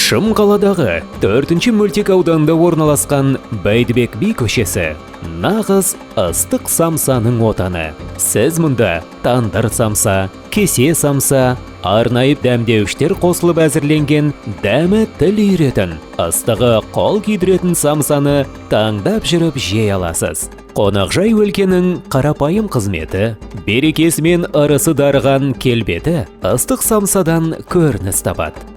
Шымқаладағы 4-ші мөлтек ауданда орналасқан Бәйдібек би көшесі нағыз ыстық самсаның отаны. Сіз мұнда тандыр самса, кесе самса, арнайы дәмдеуіштер қосылып әзірленген дәмі тіл үйретін, ыстығы қол күйдіретін самсаны таңдап жүріп жей аласыз. Қонақжай өлкенің қарапайым қызметі, берекесі мен ырысы дарыған келбеті ыстық самсадан көрініс табады.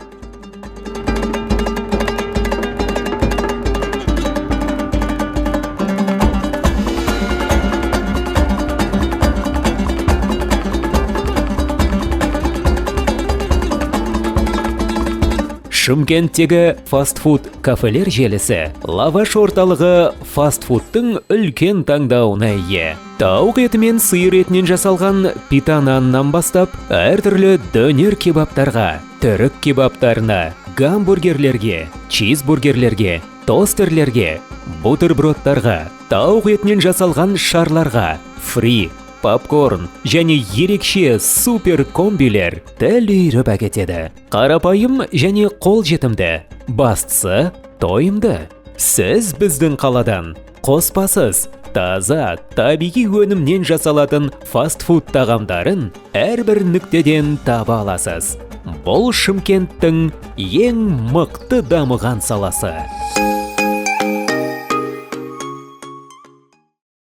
Шымкенттегі фастфуд кафелер желісі лаваш орталығы фастфудтың үлкен таңдауына ие. Тауық еті мен сиыр етінен жасалған пита наннан бастап, әртүрлі дөнер кебаптарға, түрік кебаптарына, гамбургерлерге, чизбургерлерге, тостерлерге, бутербродтарға, тауық етінен жасалған шарларға, фри, попкорн және ерекше супер комбилер тіл үйріп әкетеді. Қарапайым және қолжетімді, бастысы тойымды. Сіз біздің қаладан қоспасыз, таза, табиғи өнімнен жасалатын фастфуд тағамдарын әрбір нүктеден таба аласыз. Бұл Шымкенттің ең мықты дамыған саласы.